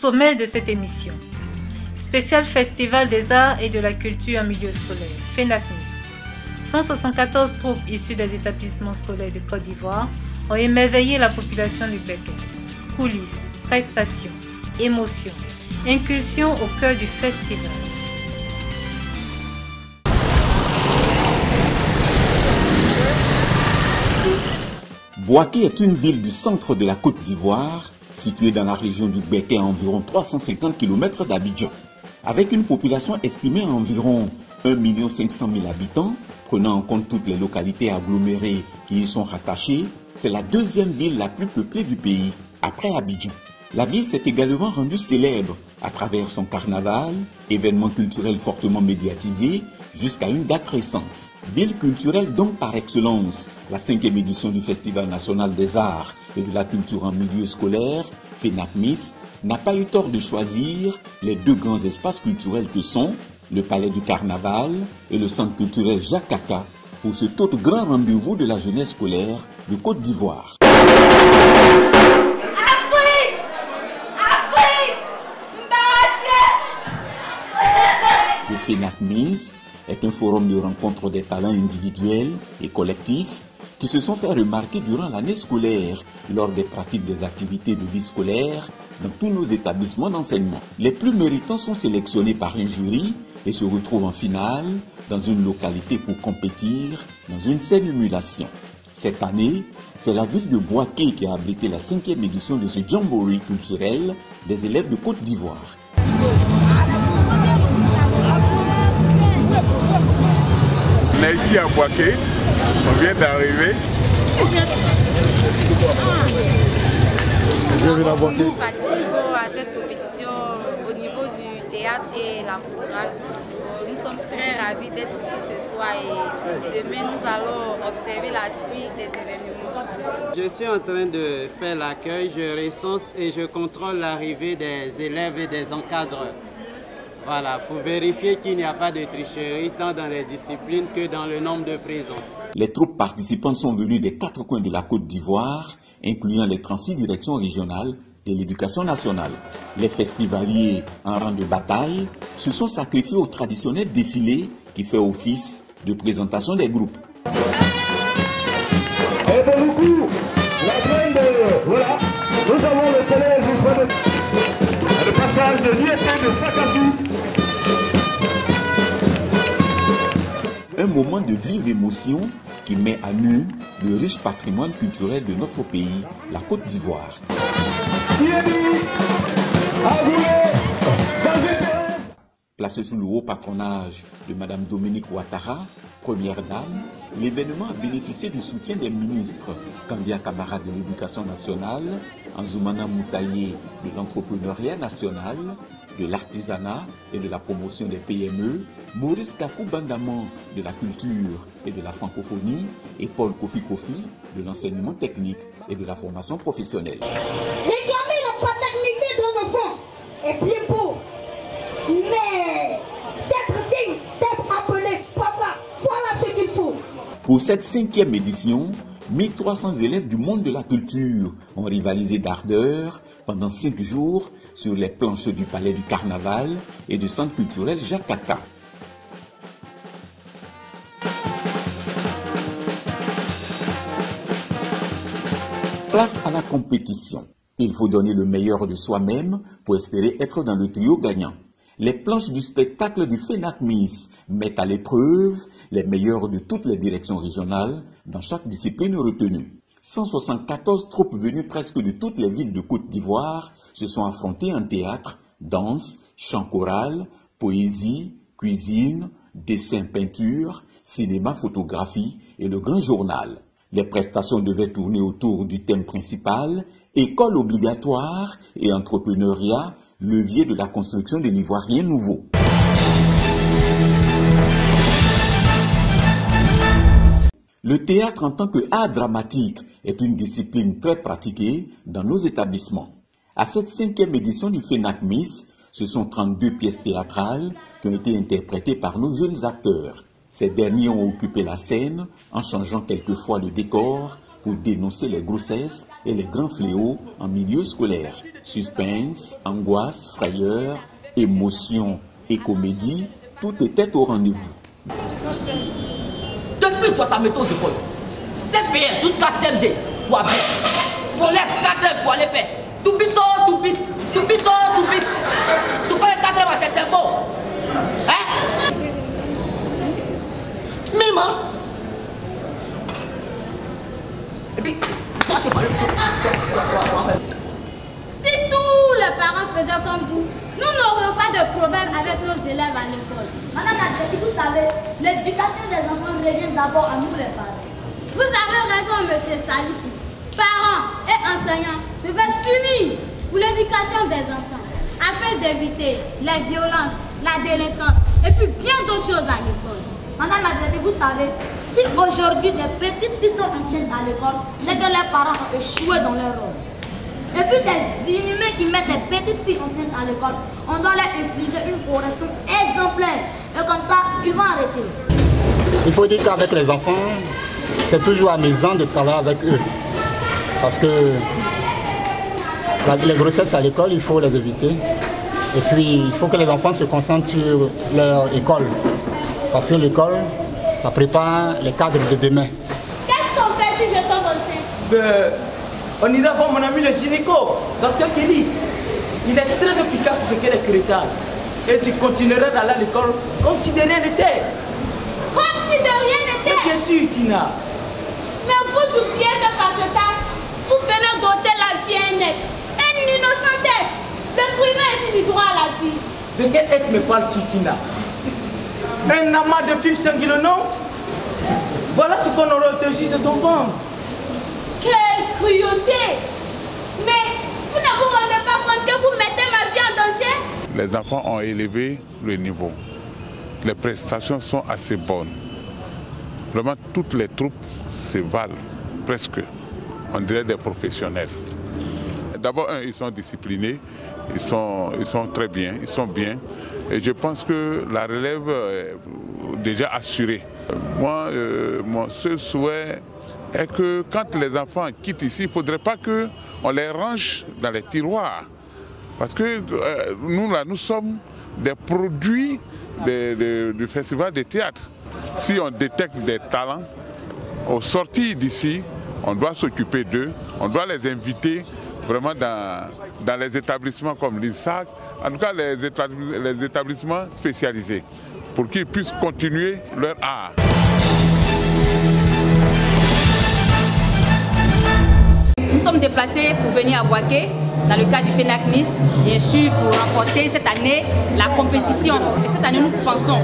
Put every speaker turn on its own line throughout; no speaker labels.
sommet de cette émission, spécial Festival des Arts et de la Culture en milieu scolaire, FENACMIS. 174 troupes issues des établissements scolaires de Côte d'Ivoire ont émerveillé la population du Béquet. Coulisses, prestations, émotions, incursion au cœur du festival.
Bouaké est une ville du centre de la Côte d'Ivoire, située dans la région du Béquet à environ 350 km d'Abidjan. Avec une population estimée à environ 1 500 000 habitants, prenant en compte toutes les localités agglomérées qui y sont rattachées, c'est la deuxième ville la plus peuplée du pays, après Abidjan. La ville s'est également rendue célèbre à travers son carnaval, événement culturel fortement médiatisé, jusqu'à une date récente. Ville culturelle donc par excellence, la 5e édition du Festival national des arts et de la culture en milieu scolaire, FENACMIS, n'a pas eu tort de choisir les deux grands espaces culturels que sont le Palais du Carnaval et le Centre culturel Jacques Kaka pour cet autre grand rendez-vous de la jeunesse scolaire de Côte d'Ivoire. Le FENACMIS est un forum de rencontre des talents individuels et collectifs qui se sont fait remarquer durant l'année scolaire lors des pratiques des activités de vie scolaire dans tous nos établissements d'enseignement. Les plus méritants sont sélectionnés par un jury et se retrouvent en finale dans une localité pour compétir dans une seule émulation. Cette année, c'est la ville de Bouaké qui a abrité la 5e édition de ce jamboree culturel des élèves de Côte d'Ivoire.
On est ici à Bouaké, on vient d'arriver.
Nous participons à cette compétition au niveau du théâtre et la chorale. Nous sommes très ravis d'être ici ce soir et demain nous allons observer la suite des événements.
Je suis en train de faire l'accueil, je recense et je contrôle l'arrivée des élèves et des encadreurs. Voilà, pour vérifier qu'il n'y a pas de tricherie tant dans les disciplines que dans le nombre de présences.
Les troupes participantes sont venues des 4 coins de la Côte d'Ivoire, incluant les 36 directions régionales de l'éducation nationale. Les festivaliers en rang de bataille se sont sacrifiés au traditionnel défilé qui fait office de présentation des groupes.
Et pour le coup, la traîne de... Voilà, nous avons le collège le passage de l'IST de Sakassou.
Un moment de vive émotion qui met à nu le riche patrimoine culturel de notre pays, la Côte d'Ivoire. Placé sous le haut patronage de Mme Dominique Ouattara, première dame, l'événement a bénéficié du soutien des ministres Kandia Kamara de l'Éducation nationale, Anzoumana Moutaye de l'entrepreneuriat national, de l'artisanat et de la promotion des PME, Maurice Kakou Bandaman de la culture et de la francophonie et Paul Kofi Kofi de l'enseignement technique et de la formation professionnelle.
Réclamer la paternité d'un enfant est bien beau, mais c'est digne d'être appelé papa, voilà ce qu'il faut.
Pour cette 5e édition, 1300 élèves du monde de la culture ont rivalisé d'ardeur pendant 5 jours sur les planches du Palais du Carnaval et du Centre culturel Jacques Kaka. Place à la compétition. Il faut donner le meilleur de soi-même pour espérer être dans le trio gagnant. Les planches du spectacle du FENACMIS mettent à l'épreuve les meilleurs de toutes les directions régionales dans chaque discipline retenue. 174 troupes venues presque de toutes les villes de Côte d'Ivoire se sont affrontées en théâtre, danse, chant choral, poésie, cuisine, dessin, peinture, cinéma, photographie et le grand journal. Les prestations devaient tourner autour du thème principal, école obligatoire et entrepreneuriat, levier de la construction de l'Ivoirien nouveau. Le théâtre en tant que art dramatique est une discipline très pratiquée dans nos établissements. À cette 5e édition du FENACMIS, ce sont 32 pièces théâtrales qui ont été interprétées par nos jeunes acteurs. Ces derniers ont occupé la scène en changeant quelquefois le décor pour dénoncer les grossesses et les grands fléaux en milieu scolaire. Suspense, angoisse, frayeur, émotion et comédie, tout était au rendez-vous.
Depuis soit ta méthode aux écoles, CPS jusqu'à CMD, toi bien. Faut laisser 4 heures pour aller faire. Tout bis, tout bis, tout bis, tout bis. Tout pas les 4 heures, c'est un mot. Hein? Mima. Et puis, toi, c'est pas le truc.
Si tous les parents faisaient comme vous, nous n'aurions pas de problème avec nos élèves à l'école. Madame la directrice, vous savez, l'éducation des enfants revient d'abord à nous les parents. Vous avez raison, monsieur Salifou. Parents et enseignants devaient s'unir pour l'éducation des enfants afin d'éviter les violences, la délinquance et puis bien d'autres choses à l'école. Madame la directrice, vous savez, si aujourd'hui des petites filles sont enceintes à l'école, c'est que les parents ont échoué dans leur rôle. Et puis ces inhumains qui mettent les petites filles enceintes à l'école, on doit leur infliger une correction exemplaire. Et comme ça, ils vont arrêter.
Il faut dire qu'avec les enfants, c'est toujours amusant de travailler avec eux. Parce que les grossesses à l'école, il faut les éviter. Et puis, il faut que les enfants se concentrent sur leur école. Parce que l'école, ça prépare les cadres de demain.
Qu'est-ce qu'on fait si je tombe enceinte?
On ira voir mon ami le gynéco, docteur Kelly. Il est très efficace pour ce qui est les crétins. Et tu continueras d'aller à l'école comme si de rien n'était.
Comme si de rien n'était?
Bien sûr, Tina.
Mais vous oubliez que par ce temps, vous venez d'ôter la vie nette. Un innocent être. Le privé est du droit à la vie.
De quel être me parles-tu, Tina? Un amas de filles sanguinolentes? Voilà ce qu'on aurait te juge de ton ventre.
Quelle cruauté! Mais vous ne vous rendez pas compte que vous mettez ma vie en danger?
Les enfants ont élevé le niveau. Les prestations sont assez bonnes. Vraiment, toutes les troupes se valent, presque. On dirait des professionnels. D'abord, ils sont disciplinés, ils sont très bien, ils sont bien. Et je pense que la relève est déjà assurée. Moi, mon seul souhait est que quand les enfants quittent ici, il ne faudrait pas qu'on les range dans les tiroirs. Parce que nous, là, nous sommes des produits du festival de théâtre. Si on détecte des talents, au sortir d'ici, on doit s'occuper d'eux, on doit les inviter vraiment dans les établissements comme l'INSAC, en tout cas les établissements spécialisés, pour qu'ils puissent continuer leur art.
Nous sommes déplacés pour venir à Bouaké, dans le cadre du FENAC Miss, bien sûr, pour remporter cette année la compétition. Et cette année, nous pensons,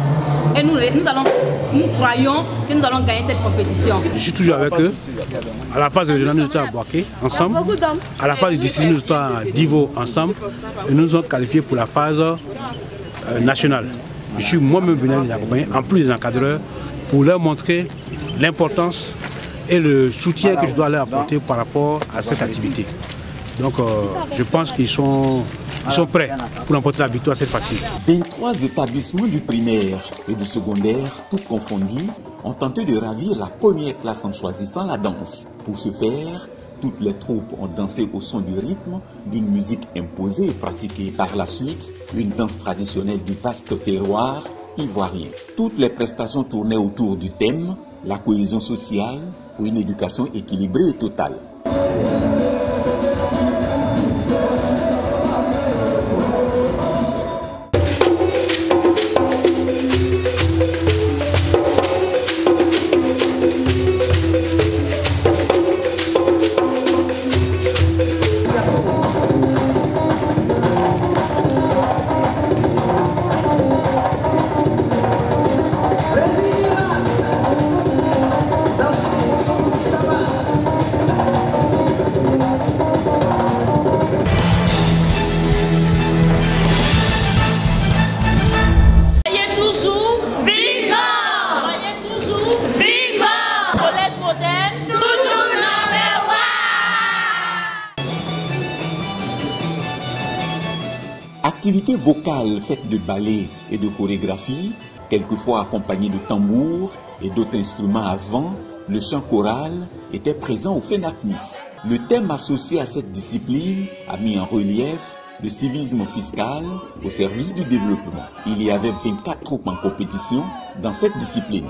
et nous croyons que nous allons gagner cette compétition.
Je suis toujours avec eux. À la phase régionale, nous étions à Bouaké, ensemble. À la phase du district, nous étions à Divo, ensemble. Et nous nous sommes qualifiés pour la phase nationale. Je suis moi-même venu les accompagner, en plus des encadreurs, pour leur montrer l'importance et le soutien que je dois leur apporter par rapport à cette activité. Donc je pense qu'ils sont prêts pour remporter la victoire cette fois-ci.
23 établissements du primaire et du secondaire, tout confondus, ont tenté de ravir la première classe en choisissant la danse. Pour ce faire, toutes les troupes ont dansé au son du rythme d'une musique imposée et pratiquée. Par la suite, une danse traditionnelle du vaste terroir ivoirien. Toutes les prestations tournaient autour du thème « La cohésion sociale pour une éducation équilibrée et totale ». Activité vocale faite de ballet et de chorégraphie, quelquefois accompagnée de tambours et d'autres instruments à vent, Le chant choral était présent au FENAC-Nice. Le thème associé à cette discipline a mis en relief le civisme fiscal au service du développement. Il y avait 24 troupes en compétition dans cette discipline.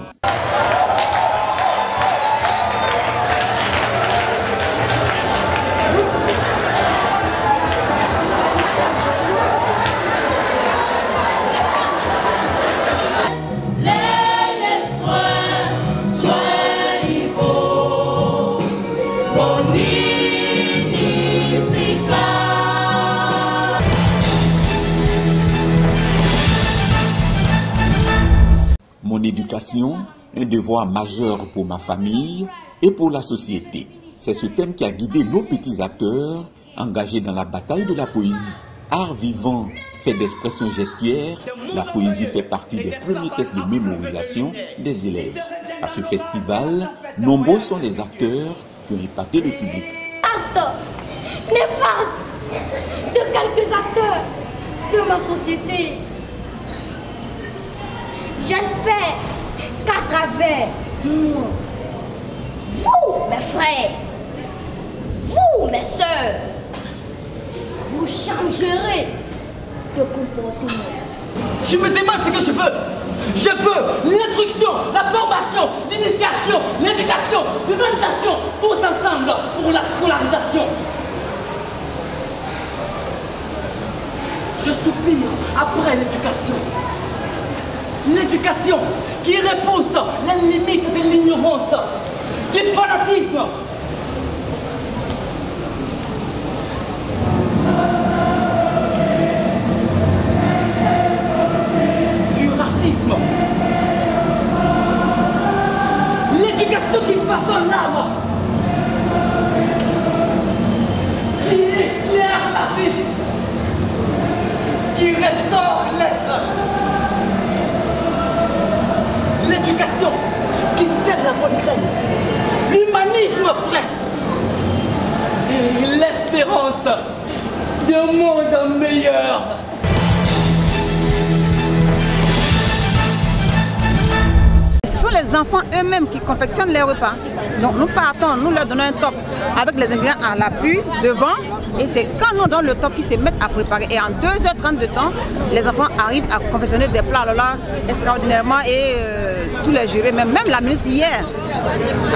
Mon éducation, un devoir majeur pour ma famille et pour la société. C'est ce thème qui a guidé nos petits acteurs engagés dans la bataille de la poésie. Art vivant fait d'expression gestuelle, la poésie fait partie des premiers tests de mémorisation des élèves. À ce festival, nombreux sont les acteurs qui ont épaté le public.
Acte néfaste de quelques acteurs de ma société. J'espère qu'à travers vous, mes frères, vous, mes sœurs, vous changerez de comportement.
Je me demande ce que je veux. Je veux l'instruction, la formation, l'initiation, l'éducation, l'humanisation, tous ensemble pour la scolarisation. Je soupire après l'éducation. L'éducation qui repousse les limites de l'ignorance, du fanatisme. Du racisme. L'éducation qui façonne l'âme. Qui éclaire la vie. Qui restaure l'être. L'éducation qui sert la bonne graine, l'humanisme vrai et l'espérance d'un monde meilleur.
Ce sont les enfants eux-mêmes qui confectionnent les repas. Donc nous partons, nous leur donnons un top avec les ingrédients à l'appui, devant. Et c'est quand nous donnons le top qu'ils se mettent à préparer. Et en 2h30 de temps, les enfants arrivent à confectionner des plats là extraordinairement. Et tous les jurés, même la ministre hier,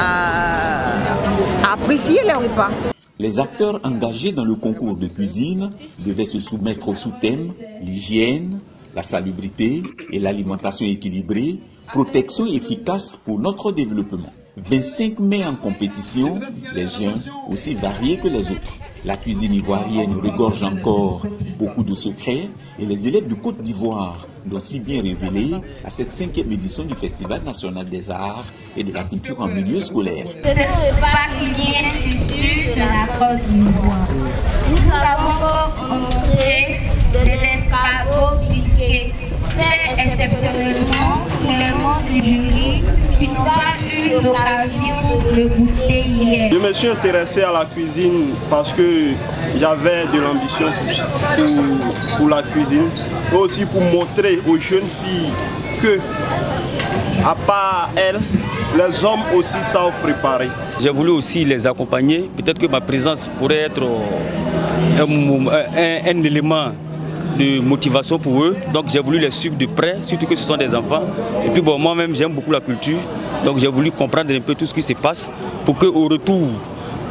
a apprécié les repas.
Les acteurs engagés dans le concours de cuisine devaient se soumettre au sous-thème l'hygiène, la salubrité et l'alimentation équilibrée, protection efficace pour notre développement. 25 mets en compétition, les uns aussi variés que les autres. La cuisine ivoirienne regorge encore beaucoup de secrets et les élèves du Côte d'Ivoire l'ont si bien révélé à cette 5e édition du Festival national des arts et de la culture en milieu scolaire.
C'est un repas qui vient du sud de la Côte d'Ivoire. Nous avons montré de l'escargot piqué, fait exceptionnellement pour les membres du jury qui n'ont pas eu l'occasion de le goûter hier.
Je me suis intéressé à la cuisine parce que j'avais de l'ambition pour la cuisine, et aussi pour montrer aux jeunes filles que, à part elles, les hommes aussi savent préparer.
J'ai voulu aussi les accompagner. Peut-être que ma présence pourrait être un élément de motivation pour eux. Donc j'ai voulu les suivre de près, surtout que ce sont des enfants. Et puis bon, moi-même j'aime beaucoup la culture. Donc j'ai voulu comprendre un peu tout ce qui se passe pour qu'au retour,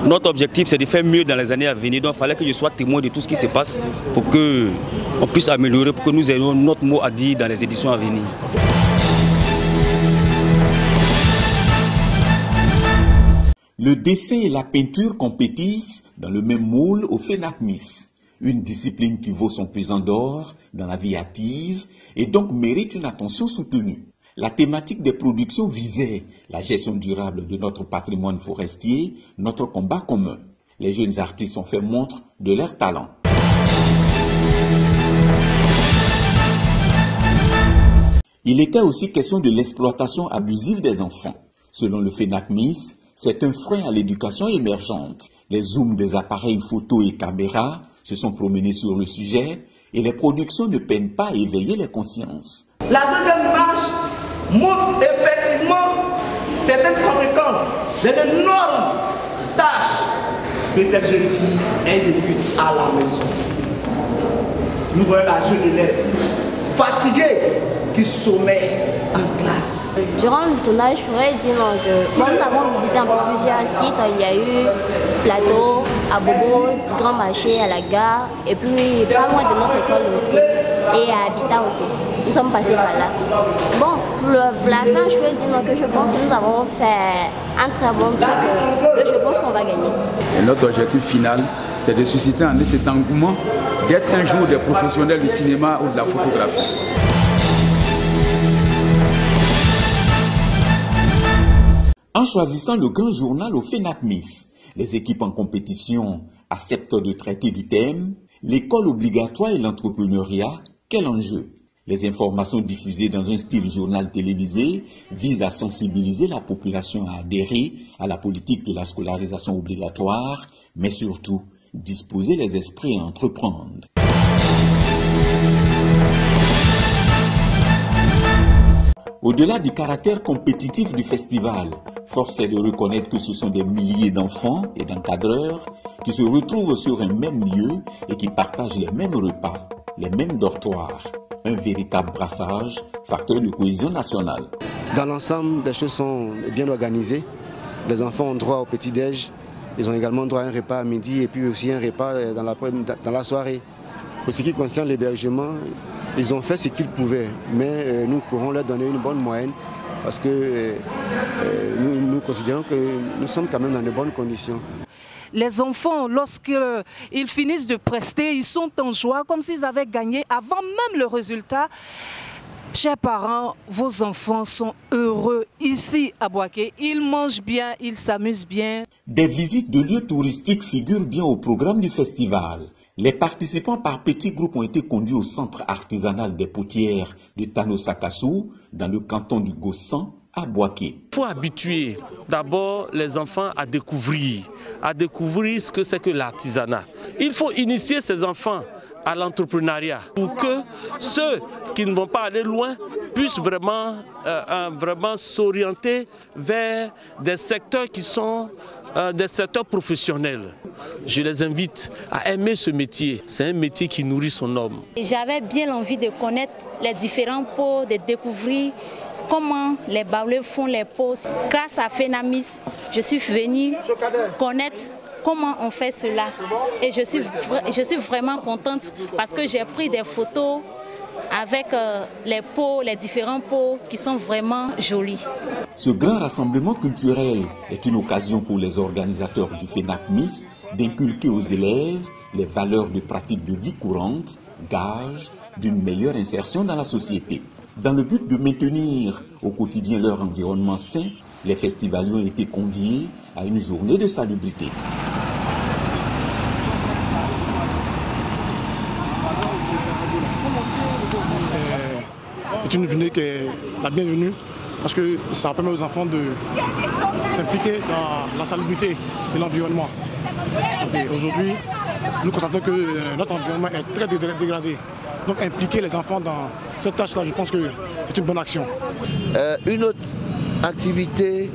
notre objectif c'est de faire mieux dans les années à venir. Donc il fallait que je sois témoin de tout ce qui se passe pour qu'on puisse améliorer, pour que nous ayons notre mot à dire dans les éditions à venir.
Le dessin et la peinture compétissent dans le même moule au FENAC-Nice, une discipline qui vaut son pesant d'or dans la vie active et donc mérite une attention soutenue. La thématique des productions visait la gestion durable de notre patrimoine forestier, notre combat commun. Les jeunes artistes ont fait montre de leur talent. Il était aussi question de l'exploitation abusive des enfants. Selon le FENAC-Nice, c'est un frein à l'éducation émergente. Les zooms des appareils photo et caméras se sont promenés sur le sujet et les productions ne peinent pas à éveiller les consciences.
La deuxième image montre effectivement certaines conséquences
les énormes tâches que cette jeune fille exécute à la maison. Nous voyons la jeune élève fatiguée qui sommeille en classe.
Durant le tournage, je pourrais dire que nous avons visité un peu plusieurs sites. Il y a eu Plateau, à Bobo, Grand Marché, à la gare, et puis pas loin de notre école aussi, et à Habitat aussi. Nous sommes passés par là. Bon, pour la fin, je peux dire que je pense que nous avons fait un très bon truc, que je pense qu'on va gagner.
Et notre objectif final, c'est de susciter en eux cet engouement d'être un jour des professionnels du cinéma ou de la photographie.
En choisissant le grand journal au FENACMIS, les équipes en compétition acceptent de traiter du thème « L'école obligatoire et l'entrepreneuriat, quel enjeu ?» Les informations diffusées dans un style journal télévisé visent à sensibiliser la population à adhérer à la politique de la scolarisation obligatoire, mais surtout disposer les esprits à entreprendre. Au-delà du caractère compétitif du festival, force est de reconnaître que ce sont des milliers d'enfants et d'encadreurs qui se retrouvent sur un même lieu et qui partagent les mêmes repas, les mêmes dortoirs. Un véritable brassage, facteur de cohésion nationale.
Dans l'ensemble, les choses sont bien organisées. Les enfants ont droit au petit-déj, ils ont également droit à un repas à midi et puis aussi un repas dans la soirée. Pour ce qui concerne l'hébergement, ils ont fait ce qu'ils pouvaient, mais nous pourrons leur donner une bonne moyenne parce que nous considérons que nous sommes quand même dans de bonnes conditions.
Les enfants, lorsqu'ils finissent de prester, ils sont en joie comme s'ils avaient gagné avant même le résultat. Chers parents, vos enfants sont heureux ici à Boaké. Ils mangent bien, ils s'amusent bien.
Des visites de lieux touristiques figurent bien au programme du festival. Les participants par petits groupes ont été conduits au centre artisanal des potières de Tanosakassou, dans le canton du Gossan, à Boaké.
Il faut habituer d'abord les enfants à découvrir ce que c'est que l'artisanat. Il faut initier ces enfants à l'entrepreneuriat pour que ceux qui ne vont pas aller loin puissent vraiment s'orienter vers des secteurs qui sont des secteurs professionnels. Je les invite à aimer ce métier. C'est un métier qui nourrit son homme.
J'avais bien envie de connaître les différents pots, de découvrir comment les Baoulés font les pots. Grâce à FENACMIS, je suis venue connaître comment on fait cela. Et je suis vraiment contente parce que j'ai pris des photos avec les pots, les différents pots qui sont vraiment jolis.
Ce grand rassemblement culturel est une occasion pour les organisateurs du FENACMIS d'inculquer aux élèves les valeurs de pratique de vie courante, gage d'une meilleure insertion dans la société. Dans le but de maintenir au quotidien leur environnement sain, les festivaliers ont été conviés à une journée de salubrité.
C'est une journée qui est la bienvenue parce que ça permet aux enfants de s'impliquer dans la salubrité de l'environnement. Aujourd'hui, nous constatons que notre environnement est très dégradé. Donc impliquer les enfants dans cette tâche-là, je pense que c'est une bonne action.
Une autre activité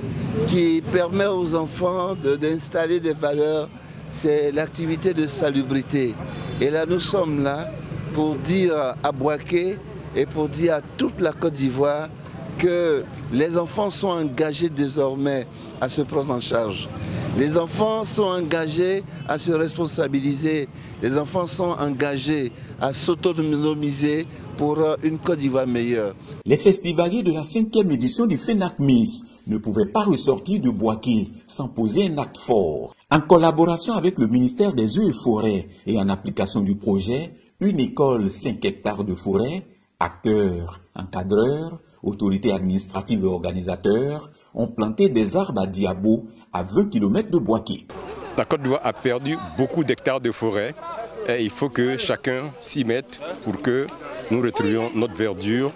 qui permet aux enfants d'installer des valeurs, c'est l'activité de salubrité. Et là, nous sommes là pour dire à Boaké et pour dire à toute la Côte d'Ivoire que les enfants sont engagés désormais à se prendre en charge. Les enfants sont engagés à se responsabiliser. Les enfants sont engagés à s'autonomiser pour une Côte d'Ivoire meilleure.
Les festivaliers de la 5e édition du FENACMIS ne pouvaient pas ressortir de Boaké sans poser un acte fort. En collaboration avec le ministère des Eaux et Forêts et en application du projet, une école 5 hectares de forêt, acteurs, encadreurs, autorités administratives et organisateurs ont planté des arbres à Diabo à 20 km de Boaké.
La Côte d'Ivoire a perdu beaucoup d'hectares de forêt et il faut que chacun s'y mette pour que nous retrouvions notre verdure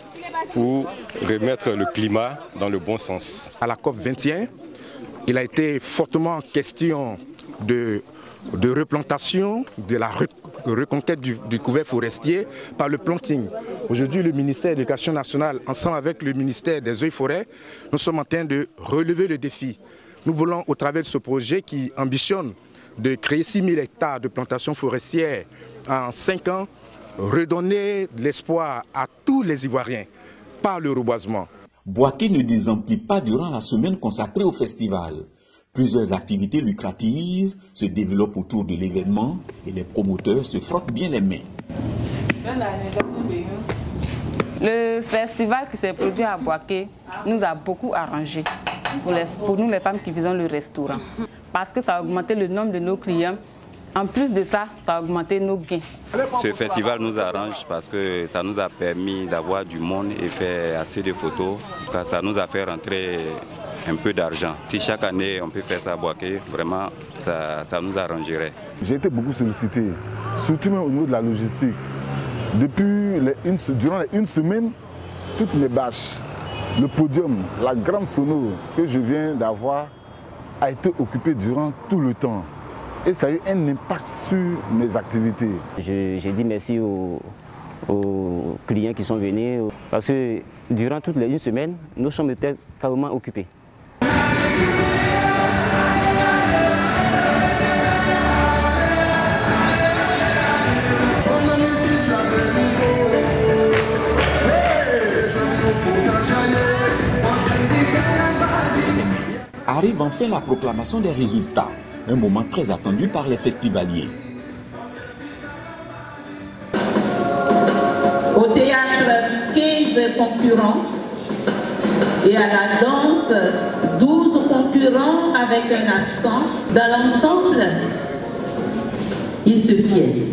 pour remettre le climat dans le bon sens.
À la COP 21, il a été fortement question de replantation, de la reconquête du couvert forestier par le planting. Aujourd'hui, le ministère de l'Éducation nationale, ensemble avec le ministère des Eaux et Forêts, nous sommes en train de relever le défi nous voulons, au travers de ce projet qui ambitionne de créer 6 000 hectares de plantations forestières en 5 ans, redonner de l'espoir à tous les Ivoiriens par le reboisement.
Boaké ne désemplit pas durant la semaine consacrée au festival. Plusieurs activités lucratives se développent autour de l'événement et les promoteurs se frottent bien les mains.
Le festival qui s'est produit à Boaké nous a beaucoup arrangé pour nous les femmes qui faisons le restaurant. Parce que ça a augmenté le nombre de nos clients. En plus de ça, ça a augmenté nos gains.
Ce festival nous arrange parce que ça nous a permis d'avoir du monde et faire assez de photos. Ça nous a fait rentrer un peu d'argent. Si chaque année on peut faire ça à Boaké, vraiment ça nous arrangerait.
J'ai été beaucoup sollicité, surtout même au niveau de la logistique. Durant une semaine, toutes mes bâches, le podium, la grande sono que je viens d'avoir a été occupée durant tout le temps. Et ça a eu un impact sur mes activités.
J'ai dit merci aux clients qui sont venus parce que durant toute une semaine, nos chambres étaient carrément occupées.
Arrive enfin la proclamation des résultats, un moment très attendu par les festivaliers.
Au théâtre, 15 concurrents et à la danse, 12 concurrents avec un absent. Dans l'ensemble, ils se tiennent.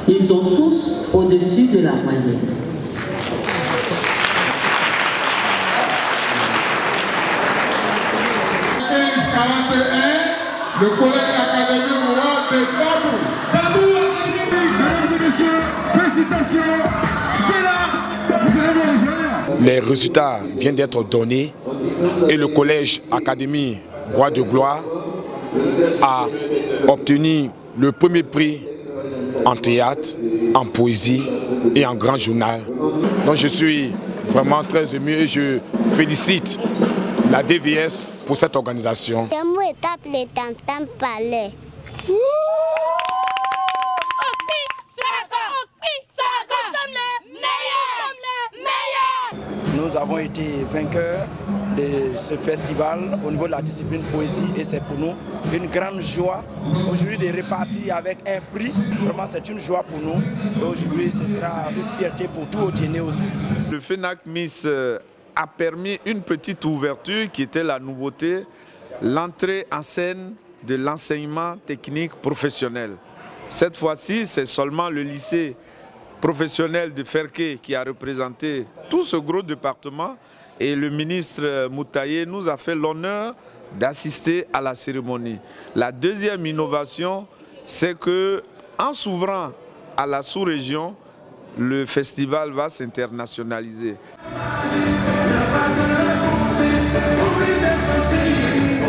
Ils sont tous au-dessus de la moyenne.
Le collège académique roi de Babou. Babou Académie. Mesdames et messieurs, félicitations. C'est là. Vous allez me rejoindre.
Les résultats viennent d'être donnés et le collège académie roi de gloire a obtenu le premier prix en théâtre, en poésie et en grand journal. Donc je suis vraiment très ému et je félicite la DVS pour cette organisation.
Nous avons été vainqueurs de ce festival au niveau de la discipline poésie et c'est pour nous une grande joie aujourd'hui de repartir avec un prix. Vraiment c'est une joie pour nous et aujourd'hui ce sera une fierté pour tout Haut-Guinée aussi.
Le FENAC Miss a permis une petite ouverture qui était la nouveauté, l'entrée en scène de l'enseignement technique professionnel. Cette fois-ci, c'est seulement le lycée professionnel de Ferké qui a représenté tout ce gros département et le ministre Moutaye nous a fait l'honneur d'assister à la cérémonie. La deuxième innovation, c'est qu'en s'ouvrant à la sous-région, le festival va s'internationaliser.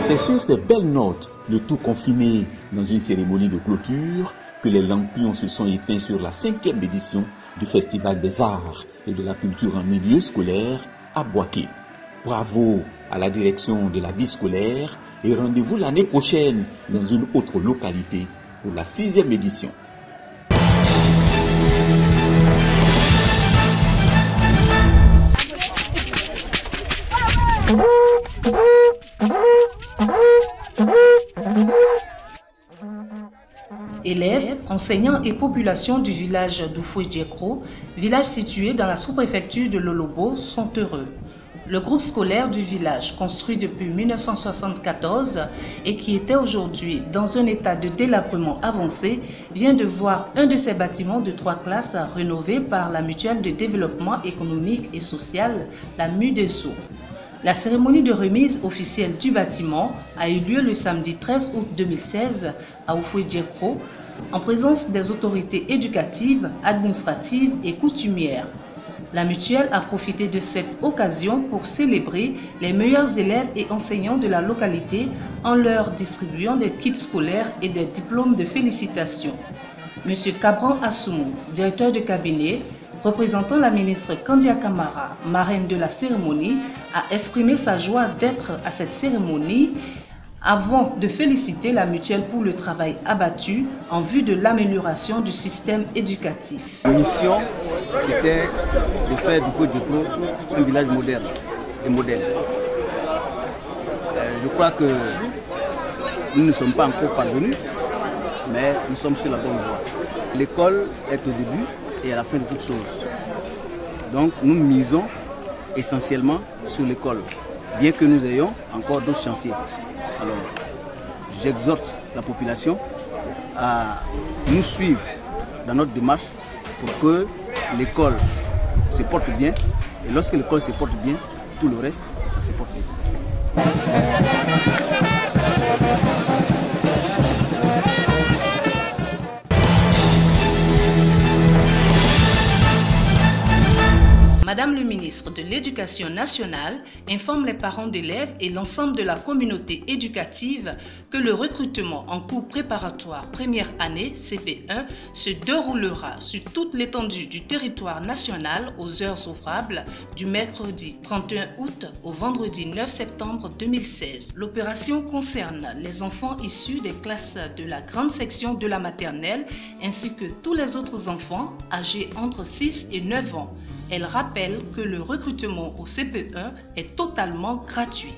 C'est sur ces belles notes, le tout confiné dans une cérémonie de clôture, que les lampions se sont éteints sur la 5e édition du Festival des Arts et de la Culture en milieu scolaire à Boaké. Bravo à la direction de la vie scolaire et rendez-vous l'année prochaine dans une autre localité pour la 6e édition.
Élèves, enseignants et population du village d'Oufoué-Djekro, village situé dans la sous-préfecture de Lolobo, sont heureux. Le groupe scolaire du village, construit depuis 1974 et qui était aujourd'hui dans un état de délabrement avancé, vient de voir un de ses bâtiments de 3 classes rénové par la Mutuelle de développement économique et social, la MUDESO. La cérémonie de remise officielle du bâtiment a eu lieu le samedi 13 août 2016 à Oufoué-Djekro, en présence des autorités éducatives, administratives et coutumières. La mutuelle a profité de cette occasion pour célébrer les meilleurs élèves et enseignants de la localité en leur distribuant des kits scolaires et des diplômes de félicitations. M. Cabran Assoumou, directeur de cabinet, représentant la ministre Kandia Kamara, marraine de la cérémonie, a exprimé sa joie d'être à cette cérémonie avant de féliciter la mutuelle pour le travail abattu en vue de l'amélioration du système éducatif.
La mission, c'était de faire du Djekro un village moderne et modèle. Je crois que nous ne sommes pas encore parvenus, mais nous sommes sur la bonne voie. L'école est au début et à la fin de toutes choses. Donc nous misons essentiellement sur l'école, bien que nous ayons encore d'autres chantiers. Alors, j'exhorte la population à nous suivre dans notre démarche pour que l'école se porte bien. Et lorsque l'école se porte bien, tout le reste, ça se porte bien.
Madame le ministre de l'Éducation nationale informe les parents d'élèves et l'ensemble de la communauté éducative que le recrutement en cours préparatoire première année CP1 se déroulera sur toute l'étendue du territoire national aux heures ouvrables du mercredi 31 août au vendredi 9 septembre 2016. L'opération concerne les enfants issus des classes de la grande section de la maternelle ainsi que tous les autres enfants âgés entre 6 et 9 ans. Elle rappelle que le recrutement au CP1 est totalement gratuit.